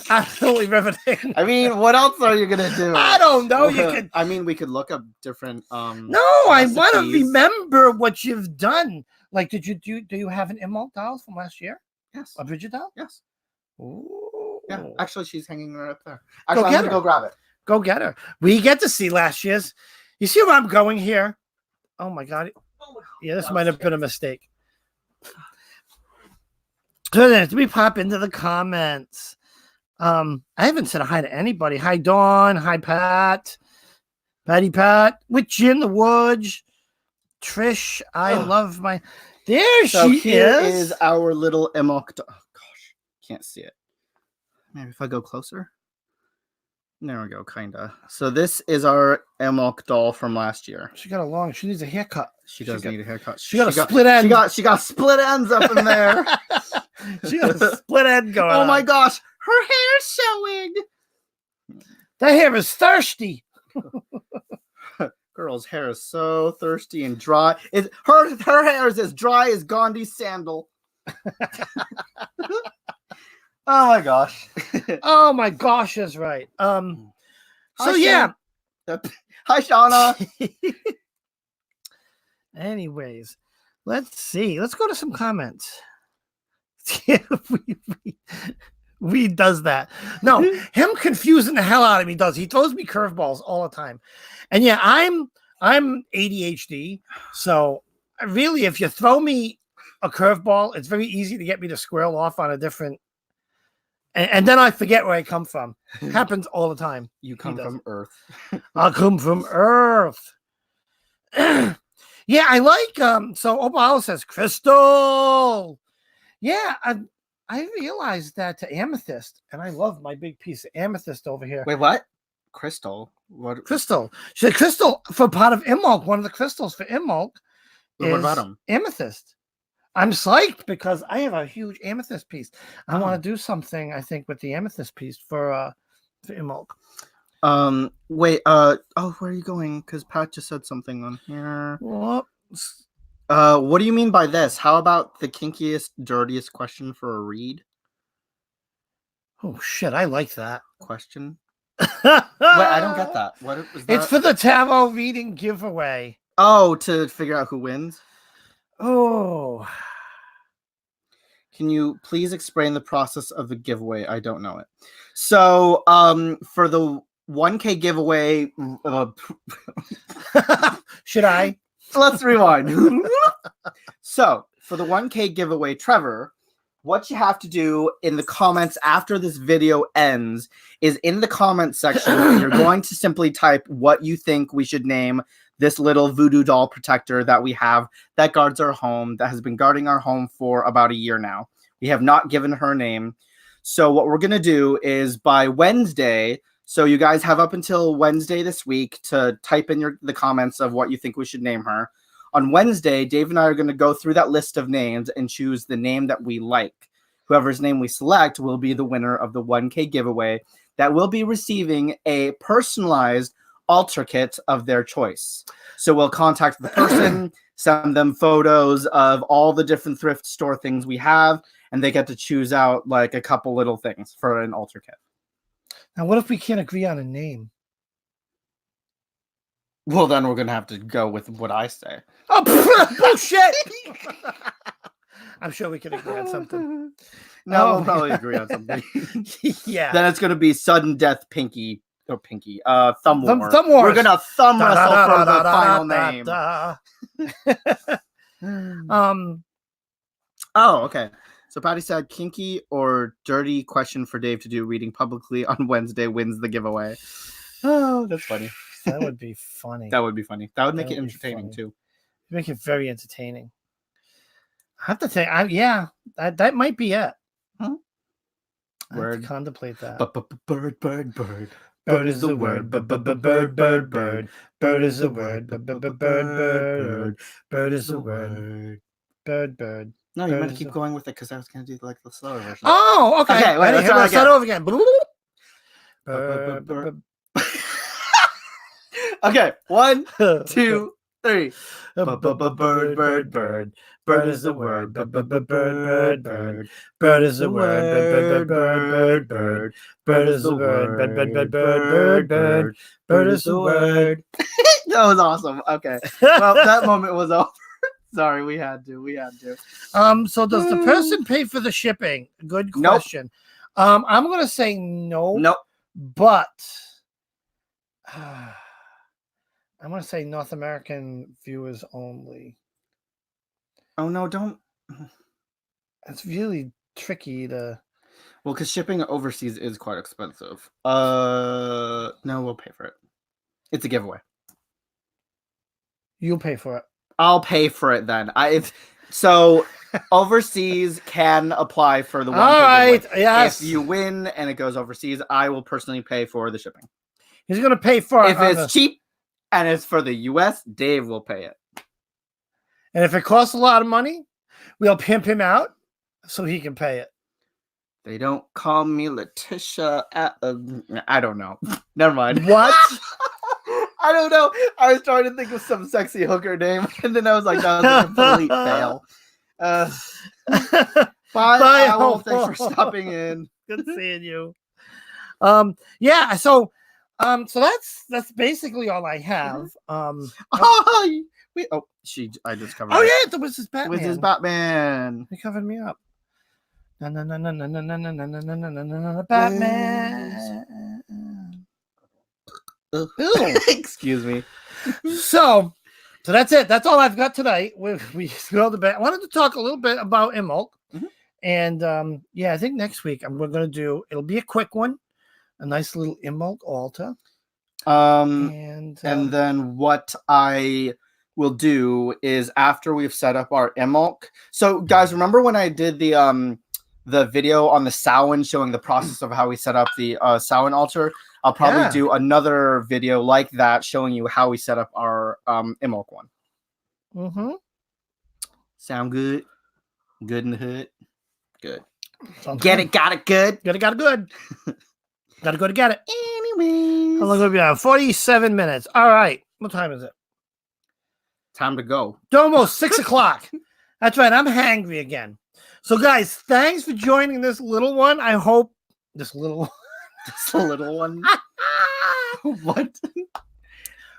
Absolutely riveting. I mean, what else are you gonna do? I don't know. You could. I mean, we could look up different. No, I want to recipes. remember what you've done. Like, did you do? Do you have an Imbolc doll from last year? Yes. A Bridget doll? Yes. Ooh. Yeah. Actually, she's hanging right up there. Go Actually, I'm get gonna her. go grab it. Go get her. We get to see last year's. You see where I'm going here? Oh my God. Yeah, this might have been a mistake. So then, let me pop into the comments. I haven't said hi to anybody. Hi, Dawn. Hi, Pat. Patty Pat. Witch in the Woods. Trish. I love my. There So she here is. is our little Imbolc. Oh gosh, can't see it. Maybe if I go closer. There we go, kinda. So this is our Imbolc doll from last year. She got a long. She needs a haircut. She does need a haircut. She got a split end. She got split ends up in there. She got a split end going. Oh my on. gosh, her hair's showing. That hair is thirsty. Girl's hair is so thirsty and dry. Her hair is as dry as Gandhi's sandal. Oh my gosh. Oh my gosh, is right. So Hi, yeah. Hi, Shauna. Anyways, let's see. Let's go to some comments. we does that. No, him confusing the hell out of me does. He throws me curveballs all the time. And yeah, I'm ADHD. So really, if you throw me a curveball, it's very easy to get me to squirrel off on a different. And then I forget where I come from. It happens all the time. You come from Earth. I come from Earth. Yeah, I like so Obama says Crystal. Yeah, I realized that to amethyst, and I love my big piece of amethyst over here. Wait, what? Crystal? What? Crystal. She said crystal for part of Imbolc. One of the crystals for Imbolc What about them? Amethyst. I'm psyched because I have a huge amethyst piece. I want to do something, I think, with the amethyst piece for Imbolc. Wait, where are you going? Because Pat just said something on here. Whoops. What do you mean by this? How about the kinkiest, dirtiest question for a read? Oh shit, I like that question. Wait, I don't get that. What was that? It's for the tarot reading giveaway. Oh, to figure out who wins? Oh. Can you please explain the process of the giveaway? I don't know it. So, for the 1K giveaway, should I? Let's rewind. So, for the 1K giveaway, Trevor, what you have to do in the comments after this video ends is in the comments section, you're going to simply type what you think we should name this little voodoo doll protector that we have that guards our home, that has been guarding our home for about a year now. We have not given her a name. So what we're going to do is by Wednesday, so you guys have up until Wednesday this week to type in the comments of what you think we should name her. On Wednesday, Dave and I are going to go through that list of names and choose the name that we like. Whoever's name we select will be the winner of the 1K giveaway that will be receiving a personalized altar kit of their choice. So we'll contact the person, send them photos of all the different thrift store things we have, and they get to choose out like a couple little things for an altar kit. Now, what if we can't agree on a name? Well, then we're going to have to go with what I say. Oh, bullshit! I'm sure we can agree on something. No, we'll probably agree on something. Yeah. Then it's going to be sudden death Pinky. Or Pinky. Thumb War. Thumb Wars. We're going to thumb wrestle for the final name. Oh, okay. So Patty said, kinky or dirty question for Dave to do reading publicly on Wednesday wins the giveaway. Oh, that's funny. That would be funny. That would be funny. That would make it entertaining too. Make it very entertaining. I have to say, that might be it. Huh? I have to contemplate that. Bird, bird, bird. Bird is the word. Bird, bird, bird. Bird is the word. Bird, bird. Bird is the word. Bird, bird. No, you Bird meant to is keep a- going with it because I was gonna do like the slower version. Oh, okay. Okay, wait, Ready? let's Here, try let's start again. over again. Okay, 1, Bird, 2, 3. bird. Bird is the word. Bird. Bird is the word. Bird. Bird is the word. Bird. Bird is the word. That was awesome. Okay. Well, that moment was over. Sorry, we had to. So does the person pay for the shipping? Good Nope. question. I'm gonna say no. Nope. But I'm gonna say North American viewers only. Oh no, don't. It's really tricky to. Well, because shipping overseas is quite expensive. No, we'll pay for it. It's a giveaway. You'll pay for it. I'll pay for it then. So overseas can apply for the one. All right. Giveaway. Yes. If you win and it goes overseas, I will personally pay for the shipping. He's gonna pay for it. If it's cheap and it's for the US, Dave will pay it. And if it costs a lot of money, we'll pimp him out so he can pay it. They don't call me Letitia. I don't know. Never mind. What? I don't know. I was trying to think of some sexy hooker name, and then I was like, that was a complete fail. Bye. Owl. Thanks for stopping in. Good seeing you. Yeah. So that's basically all I have. I just covered. Oh yeah, the Wizard's Batman. Wizard's Batman. He covered me up. Batman. Excuse me. So that's it. That's all I've got tonight. We scrolled a bit. I wanted to talk a little bit about Imbolc. And I think next week we're going to do. It'll be a quick one, a nice little Imbolc altar. And then what I will do is after we've set up our Imbolc. So guys, remember when I did the video on the Samhain showing the process of how we set up the Samhain altar? I'll probably do another video like that showing you how we set up our Imbolc one. Sound good? Good in the hood? Good. Get it, got it good? Got it good. Gotta go to get it. Anyways. How long will we be on? 47 minutes. All right. What time is it? Time to go. Almost 6 o'clock. That's right. I'm hangry again. So, guys, thanks for joining this little one. I hope this little Just a little one. What?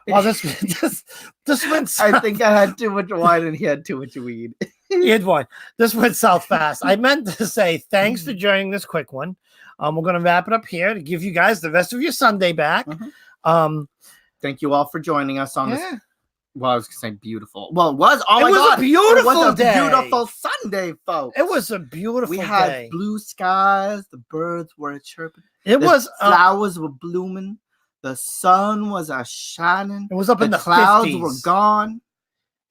Oh, this went. I think I had too much wine and he had too much weed. He had one. This went south fast. I meant to say thanks for joining this quick one. We're going to wrap it up here to give you guys the rest of your Sunday back. Thank you all for joining us on this. Well, I was going to say beautiful. Well, it was. Oh my God. It was a beautiful Sunday, folks. It was a beautiful day. We had blue skies. The birds were chirping. Flowers were blooming. The sun was shining. It was up in the clouds 50s. Were gone.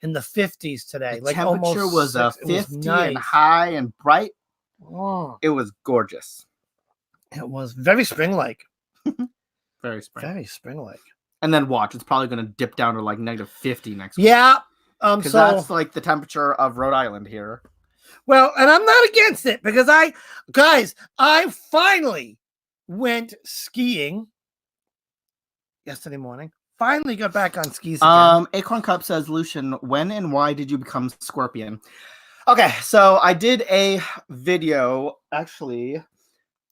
In the 50s today. The temperature was 50 and high and bright. Oh. It was gorgeous. It was very spring-like. Very spring-like. And then watch, it's probably going to dip down to like -50 next week. Yeah. Because that's like the temperature of Rhode Island here. Well, and I'm not against it because I finally went skiing yesterday morning. Finally got back on skis again. Acorn Cup says, Lucian, when and why did you become Scorpion? Okay, so I did a video actually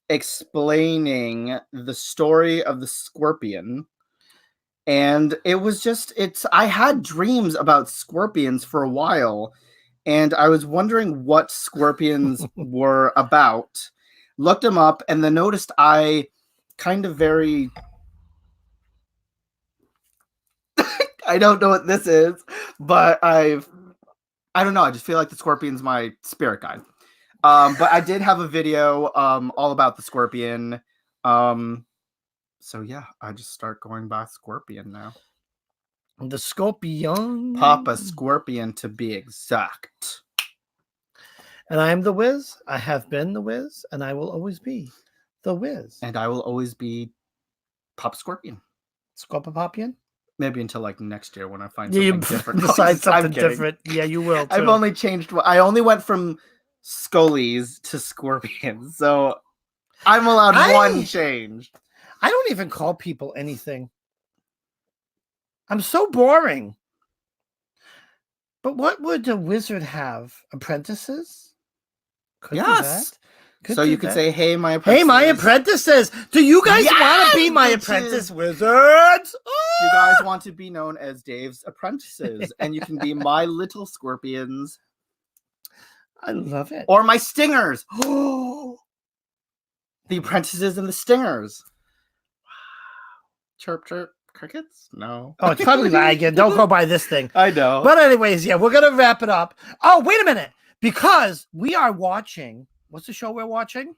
explaining the story of the Scorpion. And it was just, I had dreams about scorpions for a while. And I was wondering what scorpions were about. Looked them up and then noticed I kind of very... I don't know what this is, but I don't know. I just feel like the scorpion's my spirit guide. But I did have a video all about the scorpion. So yeah, I just start going by Scorpion now. The Scorpion. Papa Scorpion to be exact. And I am the Wiz. I have been the Wiz, and I will always be the Wiz. And I will always be Papa Scorpion. Scorpion? Maybe until like next year when I find You something different. decide I'm something kidding. different. Yeah, you will. Too. I've only changed. I only went from Scullies to Scorpions, so I'm allowed one change. I don't even call people anything. I'm so boring. But what would a wizard have? Apprentices? Could do Yes. that. Could So do you could that. say, "Hey, my apprentices." Hey, my apprentices. Do you guys want to be Yes, my bitches. apprentice wizards? You guys want to be known as Dave's apprentices, and you can be my little scorpions I love it. or my stingers. The apprentices and the stingers. Chirp, chirp. Crickets? No. Oh, it's probably lagging. Don't go by this thing. I know. But anyways, yeah, we're going to wrap it up. Oh, wait a minute. Because we are watching. What's the show we're watching?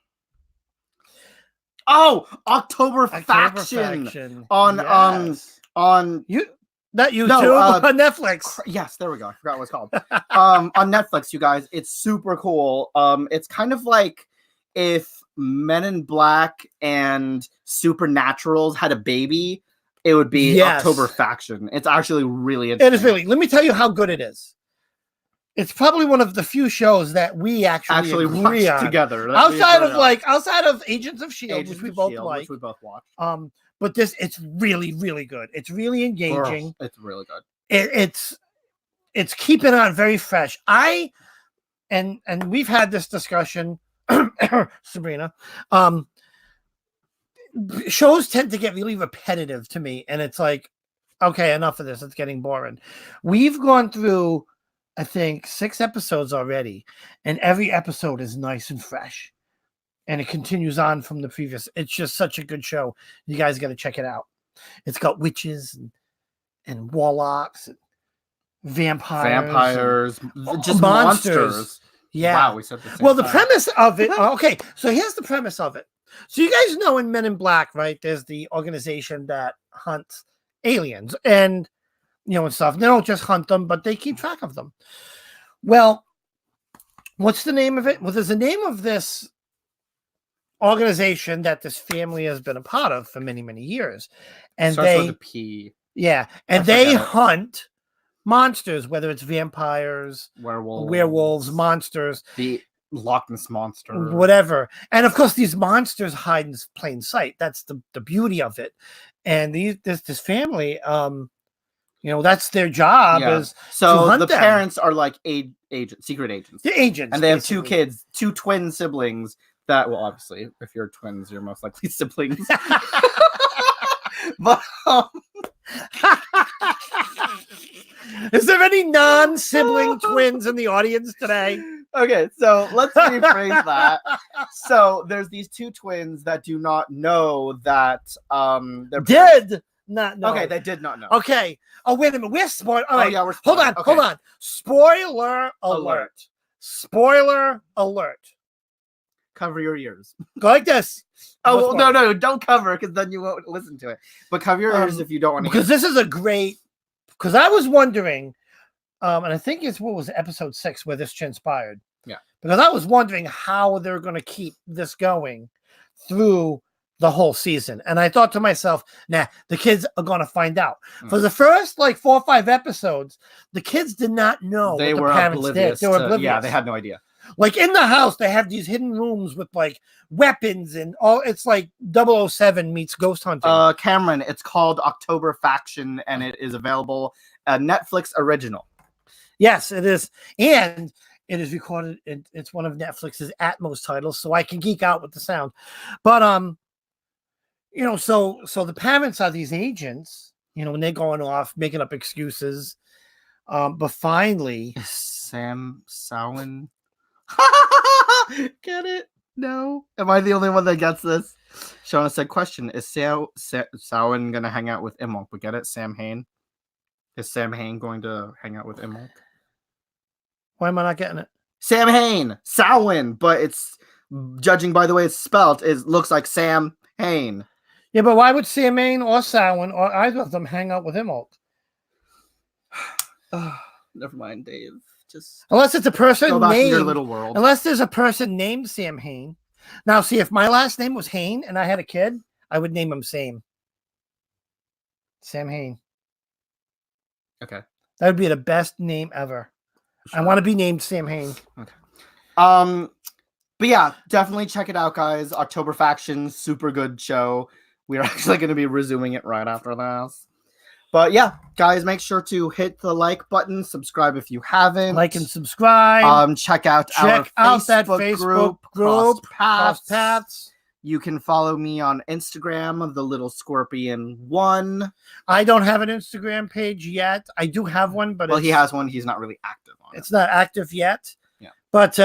Oh, October Faction. On you not YouTube, No, on Netflix. Yes, there we go. I forgot what it's called. On Netflix, you guys. It's super cool. It's kind of like if Men in Black and Supernaturals had a baby, it would be October Faction. It's actually really interesting. It is really. Let me tell you how good it is. It's probably one of the few shows that we actually agree on together. Outside of Agents of S.H.I.E.L.D., which we both like. Which we both watch. But it's really, really good. It's really engaging. It's really good. It's keeping on very fresh. And we've had this discussion, Sabrina. Shows tend to get really repetitive to me, and it's like, okay, enough of this. It's getting boring. We've gone through, I think, 6 episodes already, and every episode is nice and fresh, and it continues on from the previous. It's just such a good show. You guys got to check it out. It's got witches and warlocks and vampires, and just monsters. Yeah. Wow, we said the same Well, the time. premise of it. Okay, so here's the premise of it. So you guys know in Men in Black, right? There's the organization that hunts aliens and and stuff. They don't just hunt them, but they keep track of them. Well, what's the name of it? Well, there's a name of this organization that this family has been a part of for many, many years. And starts with a P. Yeah. And they hunt monsters, whether it's vampires, werewolves, monsters. The Loch Ness Monster. Whatever. And of course, these monsters hide in plain sight. That's the beauty of it. And this family, that's their job is so to hunt the them. Parents are like secret agents. The agents. And they have 2 kids, 2 twin siblings that, well, obviously, if you're twins, you're most likely siblings. But is there any non-sibling twins in the audience today? Okay, so let's rephrase that. So there's these 2 twins that do not know that did not know. Okay, they did not know. Okay. Oh, wait a minute. We're spoiled. All right. Yeah, we're hold spoiled. on. Hold on. Spoiler alert. Spoiler alert. Cover your ears. Go like this. Oh, well, no, don't cover because then you won't listen to it. But cover your ears if you don't want to. Because this is a great. Because I was wondering, and I think it's what was it, episode 6 where this transpired. Yeah. Because I was wondering how they're going to keep this going through the whole season, and I thought to myself, nah, the kids are going to find out. For the first 4 or 5 episodes, the kids did not know they what were the parents oblivious. did. They were oblivious. Yeah, they had no idea. Like in the house, they have these hidden rooms with weapons and all. It's like 007 meets ghost hunting. Cameron, it's called October Faction, and it is available a Netflix original. Yes, it is, and it is recorded. It's one of Netflix's Atmos titles, so I can geek out with the sound. But so the parents are these agents. When they're going off making up excuses, but finally, Sam Samhain. Get it? No. Am I the only one that gets this? Shona said, question, is Samhain going to hang out with Imbolc? We get it? Sam Hain? Is Sam Hain going to hang out with Imbolc? Why am I not getting it? Sam Hain. Samhain. But it's, judging by the way it's spelled, it looks like Sam Hain. Yeah, but why would Sam Hain or Samhain or either of them hang out with Imbolc? Never mind, Dave. Just unless it's a person go back named, in your little world. Unless there's a person named Sam Hain. Now, see, if my last name was Hain and I had a kid, I would name him Sam. Sam Hain. Okay. That would be the best name ever. Sure. I want to be named Sam Hain. Okay. But yeah, definitely check it out, guys. October Faction, super good show. We are actually going to be resuming it right after this. But yeah, guys, make sure to hit the like button, subscribe if you haven't. Like and subscribe. Check out that Facebook group, Crossed Crossed Paths. Paths. You can follow me on Instagram, the Little Scorpion 1. I don't have an Instagram page yet. I do have one, but he has one. He's not really active on it. It's not active yet. Yeah. But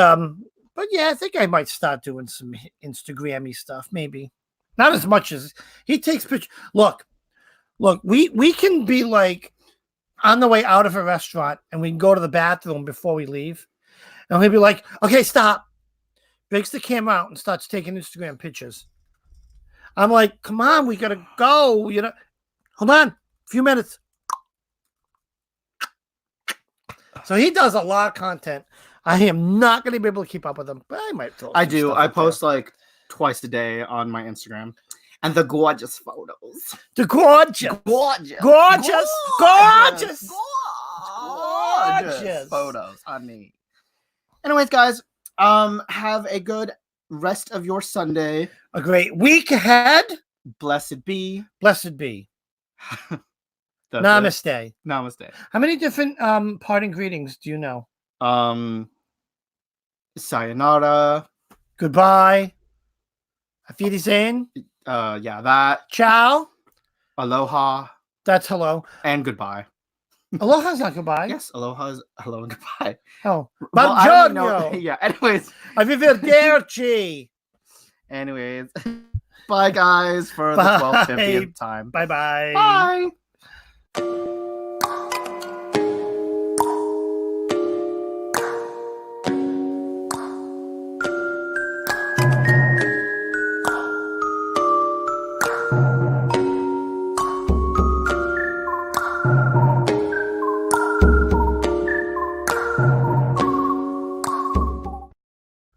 yeah, I think I might start doing some Instagram-y stuff. Maybe not as much as he takes pictures. Look, we can be like on the way out of a restaurant and we can go to the bathroom before we leave, and he'll be like, "Okay, stop." Breaks the camera out and starts taking Instagram pictures. I'm like, "Come on, we gotta go." You know, hold on, a few minutes. So he does a lot of content. I am not going to be able to keep up with him, but I might. I do. I post like twice a day on my Instagram, and the gorgeous photos. The gorgeous photos on me. Anyways, guys, have a good rest of your Sunday. A great week ahead. Blessed be. Blessed be. Namaste. Namaste. How many different parting greetings do you know? Sayonara. Goodbye. Auf Wiedersehen. Yeah, that. Ciao. Aloha. That's hello. And goodbye. Aloha's not goodbye. Yes, aloha is hello and goodbye. Oh. Well, Buongiorno. Yeah, anyways. Arrivederci. Anyways. Bye, guys, for the 12th, 50th time. Bye-bye. Bye.